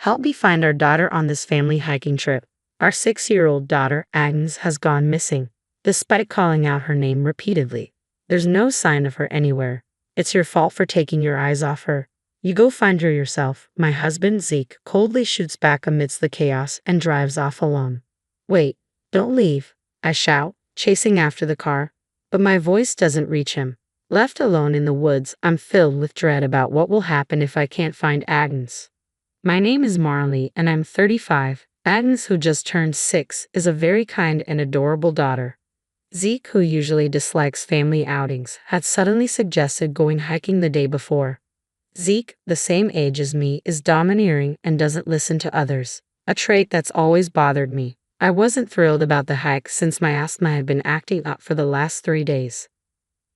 Help me find our daughter on this family hiking trip. Our 6-year-old daughter, Agnes, has gone missing, despite calling out her name repeatedly. There's no sign of her anywhere. It's your fault for taking your eyes off her. You go find her yourself. My husband, Zeke, coldly shoots back amidst the chaos and drives off alone. Wait, don't leave, I shout, chasing after the car, but my voice doesn't reach him. Left alone in the woods, I'm filled with dread about what will happen if I can't find Agnes. My name is Marley and I'm 35. Agnes, who just turned 6, is a very kind and adorable daughter. Zeke, who usually dislikes family outings, had suddenly suggested going hiking the day before. Zeke, the same age as me, is domineering and doesn't listen to others, a trait that's always bothered me. I wasn't thrilled about the hike since my asthma had been acting up for the last 3 days.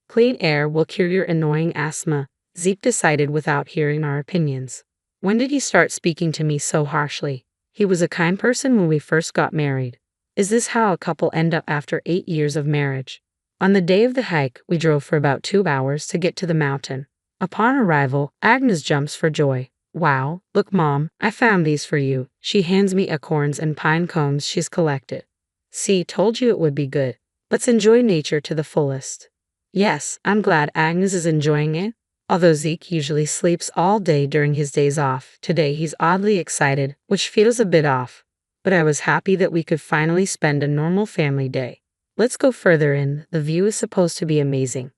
Clean air will cure your annoying asthma, Zeke decided without hearing our opinions. When did he start speaking to me so harshly? He was a kind person when we first got married. Is this how a couple end up after 8 years of marriage? On the day of the hike, we drove for about 2 hours to get to the mountain. Upon arrival, Agnes jumps for joy. Wow, look Mom, I found these for you. She hands me acorns and pine cones she's collected. See, told you it would be good. Let's enjoy nature to the fullest. Yes, I'm glad Agnes is enjoying it. Although Zeke usually sleeps all day during his days off, today he's oddly excited, which feels a bit off. But I was happy that we could finally spend a normal family day. Let's go further in, the view is supposed to be amazing.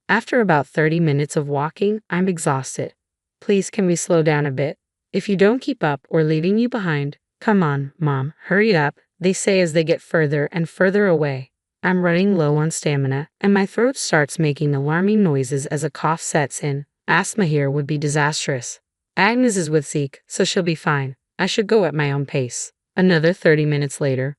After about 30 minutes of walking, I'm exhausted. Please, can we slow down a bit? If you don't keep up, we're leaving you behind. Come on, Mom, hurry up, they say as they get further and further away. I'm running low on stamina, and my throat starts making alarming noises as a cough sets in. Asthma here would be disastrous. Agnes is with Zeke, so she'll be fine. I should go at my own pace. Another 30 minutes later.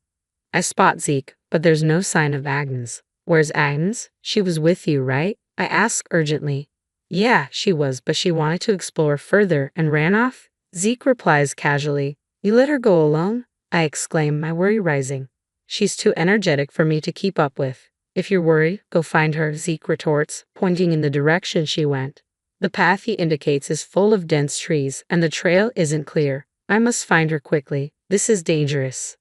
I spot Zeke, but there's no sign of Agnes. Where's Agnes? She was with you, right? I ask urgently. Yeah, she was, but she wanted to explore further and ran off? Zeke replies casually. You let her go alone? I exclaim, my worry rising. She's too energetic for me to keep up with. If you're worried, go find her, Zeke retorts, pointing in the direction she went. The path he indicates is full of dense trees, and the trail isn't clear. I must find her quickly. This is dangerous.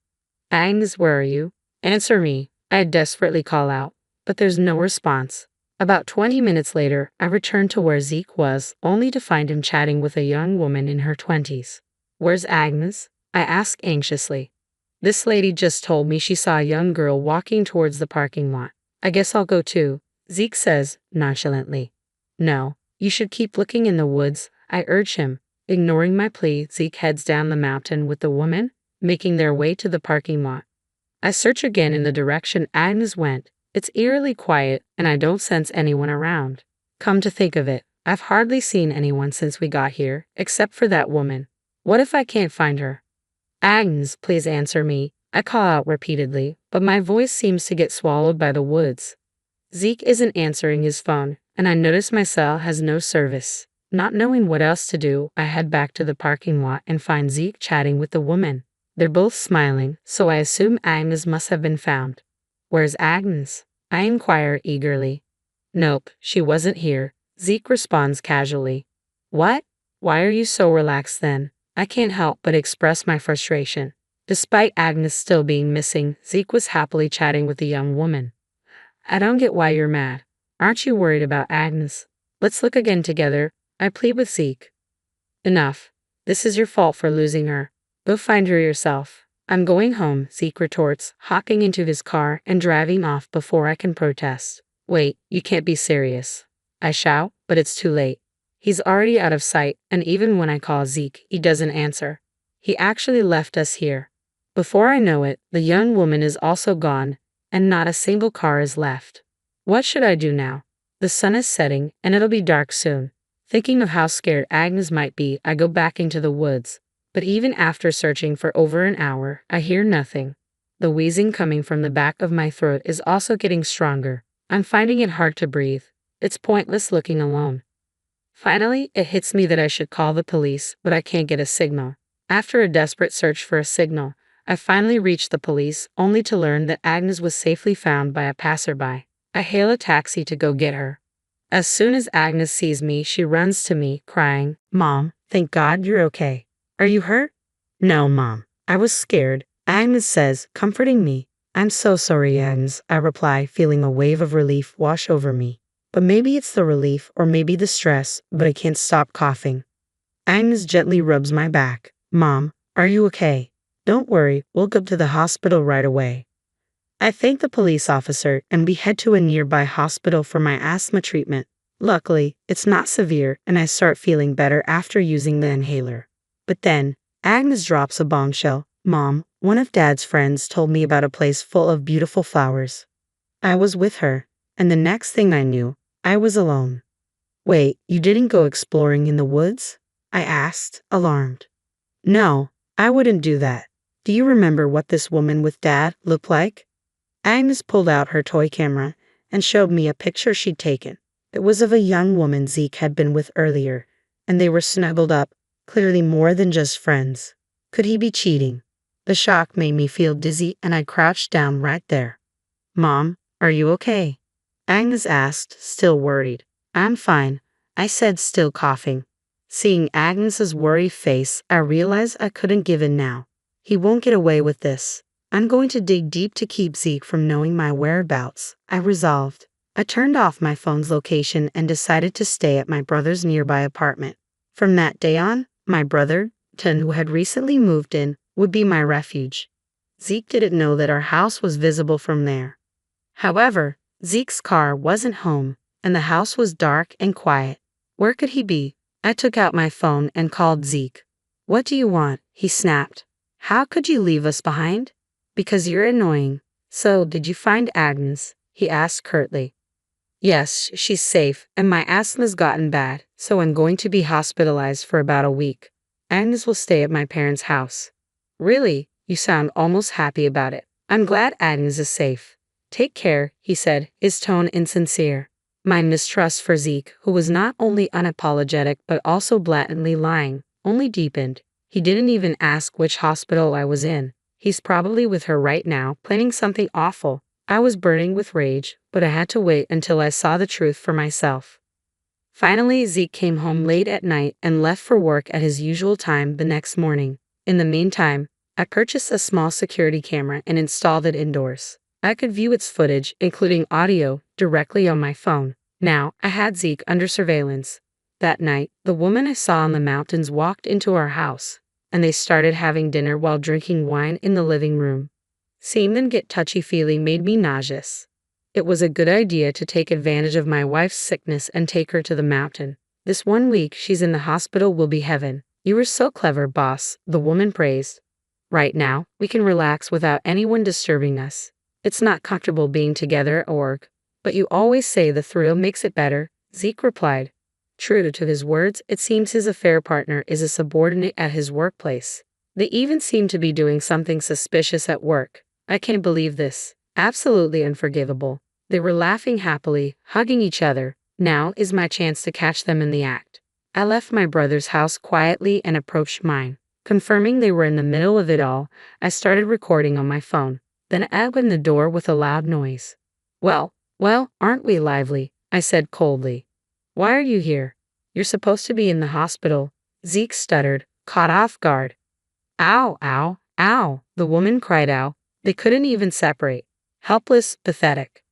Agnes, where are you? Answer me, I desperately call out, but there's no response. About 20 minutes later, I return to where Zeke was, only to find him chatting with a young woman in her 20s. Where's Agnes? I ask anxiously. This lady just told me she saw a young girl walking towards the parking lot. I guess I'll go too, Zeke says, nonchalantly. No, you should keep looking in the woods, I urge him. Ignoring my plea, Zeke heads down the mountain with the woman, making their way to the parking lot. I search again in the direction Agnes went. It's eerily quiet, and I don't sense anyone around. Come to think of it, I've hardly seen anyone since we got here, except for that woman. What if I can't find her? Agnes, please answer me, I call out repeatedly, but my voice seems to get swallowed by the woods. Zeke isn't answering his phone, and I notice my cell has no service. Not knowing what else to do, I head back to the parking lot and find Zeke chatting with the woman. They're both smiling, so I assume Agnes must have been found. Where's Agnes? I inquire eagerly. Nope, she wasn't here, Zeke responds casually. What? Why are you so relaxed then? I can't help but express my frustration. Despite Agnes still being missing, Zeke was happily chatting with the young woman. I don't get why you're mad. Aren't you worried about Agnes? Let's look again together, I plead with Zeke. Enough. This is your fault for losing her. Go find her yourself. I'm going home, Zeke retorts, hopping into his car and driving off before I can protest. Wait, you can't be serious. I shout, but it's too late. He's already out of sight, and even when I call Zeke, he doesn't answer. He actually left us here. Before I know it, the young woman is also gone, and not a single car is left. What should I do now? The sun is setting, and it'll be dark soon. Thinking of how scared Agnes might be, I go back into the woods. But even after searching for over an hour, I hear nothing. The wheezing coming from the back of my throat is also getting stronger. I'm finding it hard to breathe. It's pointless looking alone. Finally, it hits me that I should call the police, but I can't get a signal. After a desperate search for a signal, I finally reach the police, only to learn that Agnes was safely found by a passerby. I hail a taxi to go get her. As soon as Agnes sees me, she runs to me, crying, Mom, thank God you're okay. Are you hurt? No, Mom. I was scared. Agnes says, comforting me. I'm so sorry, Agnes, I reply, feeling a wave of relief wash over me. But maybe it's the relief or maybe the stress, but I can't stop coughing. Agnes gently rubs my back. Mom, are you okay? Don't worry, we'll go to the hospital right away. I thank the police officer and we head to a nearby hospital for my asthma treatment. Luckily, it's not severe and I start feeling better after using the inhaler. But then, Agnes drops a bombshell. Mom, one of Dad's friends told me about a place full of beautiful flowers. I was with her, and the next thing I knew, I was alone. Wait, you didn't go exploring in the woods? I asked, alarmed. No, I wouldn't do that. Do you remember what this woman with Dad looked like? Agnes pulled out her toy camera and showed me a picture she'd taken. It was of a young woman Zeke had been with earlier, and they were snuggled up, clearly more than just friends. Could he be cheating? The shock made me feel dizzy and I crouched down right there. Mom, are you okay? Agnes asked, still worried. I'm fine, I said, still coughing. Seeing Agnes's worried face, I realized I couldn't give in now. He won't get away with this. I'm going to dig deep to keep Zeke from knowing my whereabouts, I resolved. I turned off my phone's location and decided to stay at my brother's nearby apartment. From that day on, my brother, Tin, who had recently moved in, would be my refuge. Zeke didn't know that our house was visible from there. However, Zeke's car wasn't home, and the house was dark and quiet. Where could he be? I took out my phone and called Zeke. What do you want? He snapped. How could you leave us behind? Because you're annoying. So, did you find Agnes? He asked curtly. Yes, she's safe, and my asthma's gotten bad, so I'm going to be hospitalized for about a week. Agnes will stay at my parents' house. Really? You sound almost happy about it. I'm glad Agnes is safe. Take care, he said, his tone insincere. My mistrust for Zeke, who was not only unapologetic but also blatantly lying, only deepened. He didn't even ask which hospital I was in. He's probably with her right now, planning something awful. I was burning with rage, but I had to wait until I saw the truth for myself. Finally, Zeke came home late at night and left for work at his usual time the next morning. In the meantime, I purchased a small security camera and installed it indoors. I could view its footage, including audio, directly on my phone. Now, I had Zeke under surveillance. That night, the woman I saw in the mountains walked into our house, and they started having dinner while drinking wine in the living room. Seeing them get touchy-feely made me nauseous. It was a good idea to take advantage of my wife's sickness and take her to the mountain. This 1 week she's in the hospital will be heaven. You were so clever, boss, the woman praised. Right now, we can relax without anyone disturbing us. It's not comfortable being together at work, but you always say the thrill makes it better, Zeke replied. True to his words, it seems his affair partner is a subordinate at his workplace. They even seem to be doing something suspicious at work. I can't believe this. Absolutely unforgivable. They were laughing happily, hugging each other. Now is my chance to catch them in the act. I left my brother's house quietly and approached mine. Confirming they were in the middle of it all, I started recording on my phone. Then I opened the door with a loud noise. Well, aren't we lively? I said coldly. Why are you here? You're supposed to be in the hospital. Zeke stuttered, caught off guard. Ow, ow, ow, the woman cried out. They couldn't even separate. Helpless, pathetic.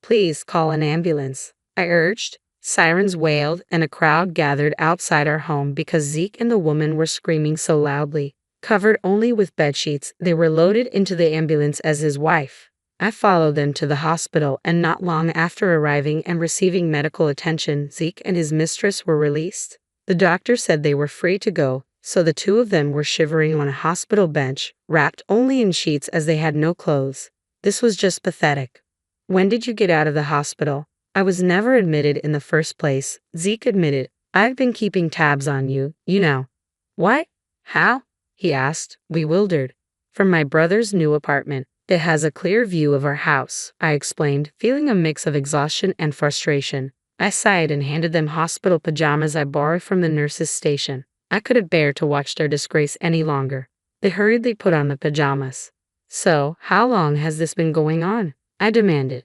Please call an ambulance, I urged. Sirens wailed and a crowd gathered outside our home because Zeke and the woman were screaming so loudly. Covered only with bedsheets, they were loaded into the ambulance as his wife. I followed them to the hospital, and not long after arriving and receiving medical attention, Zeke and his mistress were released. The doctor said they were free to go, so the two of them were shivering on a hospital bench, wrapped only in sheets as they had no clothes. This was just pathetic. When did you get out of the hospital? I was never admitted in the first place, Zeke admitted. I've been keeping tabs on you, you know. What? How? He asked, bewildered. From my brother's new apartment. It has a clear view of our house, I explained, feeling a mix of exhaustion and frustration. I sighed and handed them hospital pajamas I borrowed from the nurse's station. I couldn't bear to watch their disgrace any longer. They hurriedly put on the pajamas. So, how long has this been going on? I demanded.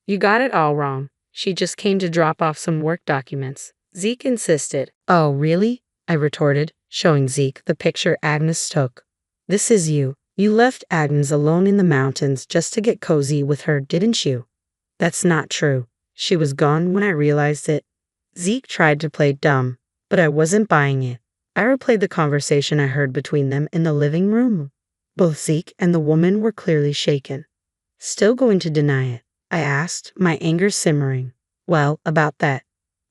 You got it all wrong. She just came to drop off some work documents. Zeke insisted. Oh, really? I retorted, showing Zeke the picture Agnes took. This is you. You left Agnes alone in the mountains just to get cozy with her, didn't you? That's not true. She was gone when I realized it. Zeke tried to play dumb, but I wasn't buying it. I replayed the conversation I heard between them in the living room. Both Zeke and the woman were clearly shaken. Still going to deny it? I asked, my anger simmering. Well, about that.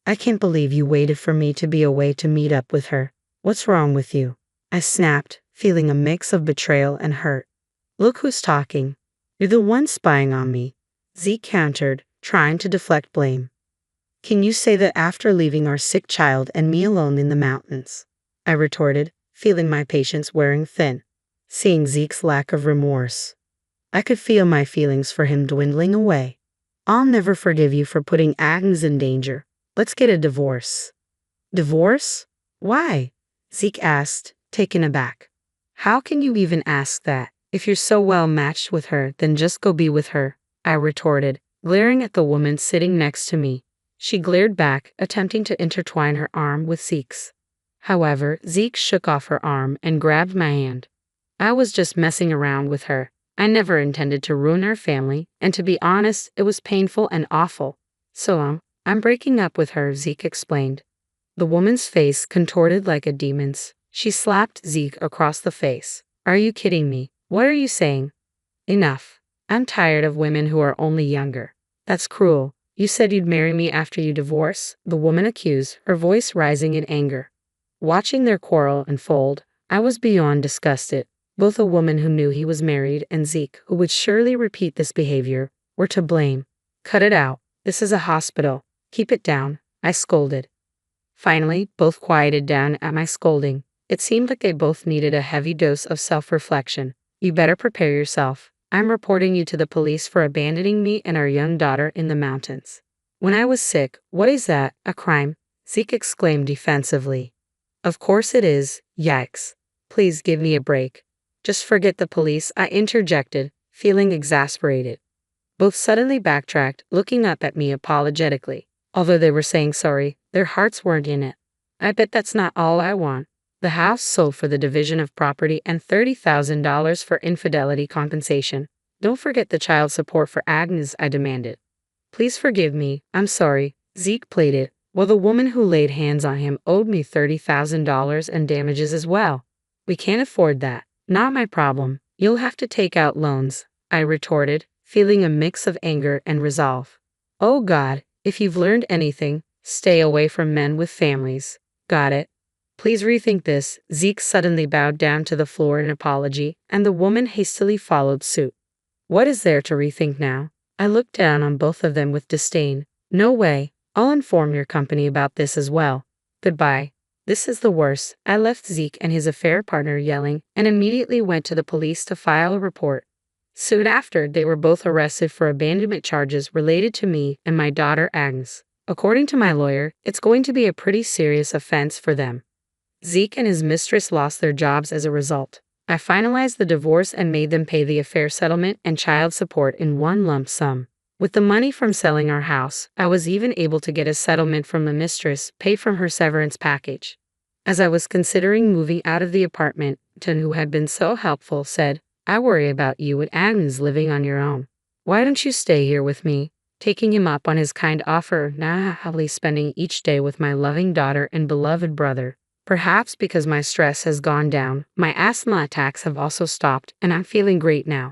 I can't believe you waited for me to be away to meet up with her. What's wrong with you? I snapped, feeling a mix of betrayal and hurt. Look who's talking. You're the one spying on me, Zeke countered, trying to deflect blame. Can you say that after leaving our sick child and me alone in the mountains? I retorted, feeling my patience wearing thin. Seeing Zeke's lack of remorse, I could feel my feelings for him dwindling away. I'll never forgive you for putting Agnes in danger. Let's get a divorce. Divorce? Why? Zeke asked, taken aback. How can you even ask that? If you're so well matched with her, then just go be with her, I retorted, glaring at the woman sitting next to me. She glared back, attempting to intertwine her arm with Zeke's. However, Zeke shook off her arm and grabbed my hand. I was just messing around with her. I never intended to ruin our family, and to be honest, it was painful and awful. So I'm breaking up with her, Zeke explained. The woman's face contorted like a demon's. She slapped Zeke across the face. Are you kidding me? What are you saying? Enough. I'm tired of women who are only younger. That's cruel. You said you'd marry me after you divorce, the woman accused, her voice rising in anger. Watching their quarrel unfold, I was beyond disgusted. Both a woman who knew he was married and Zeke, who would surely repeat this behavior, were to blame. Cut it out. This is a hospital. Keep it down, I scolded. Finally, both quieted down at my scolding. It seemed like they both needed a heavy dose of self-reflection. You better prepare yourself. I'm reporting you to the police for abandoning me and our young daughter in the mountains. When I was sick, what is that, a crime? Zeke exclaimed defensively. Of course it is, yikes. Please give me a break. Just forget the police, I interjected, feeling exasperated. Both suddenly backtracked, looking up at me apologetically. Although they were saying sorry, their hearts weren't in it. I bet that's not all I want. The house sold for the division of property and $30,000 for infidelity compensation. Don't forget the child support for Agnes, I demanded. Please forgive me, I'm sorry, Zeke pleaded, while the woman who laid hands on him owed me $30,000 and damages as well. We can't afford that. Not my problem. You'll have to take out loans, I retorted, feeling a mix of anger and resolve. Oh God, if you've learned anything, stay away from men with families. Got it? Please rethink this. Zeke suddenly bowed down to the floor in apology, and the woman hastily followed suit. What is there to rethink now? I looked down on both of them with disdain. No way. I'll inform your company about this as well. Goodbye. This is the worst. I left Zeke and his affair partner yelling and immediately went to the police to file a report. Soon after, they were both arrested for abandonment charges related to me and my daughter Agnes. According to my lawyer, it's going to be a pretty serious offense for them. Zeke and his mistress lost their jobs as a result. I finalized the divorce and made them pay the affair settlement and child support in one lump sum. With the money from selling our house, I was even able to get a settlement from the mistress paid from her severance package. As I was considering moving out of the apartment, Tan, who had been so helpful, said, I worry about you and Agnes living on your own. Why don't you stay here with me? Taking him up on his kind offer, now happily spending each day with my loving daughter and beloved brother. Perhaps because my stress has gone down, my asthma attacks have also stopped, and I'm feeling great now.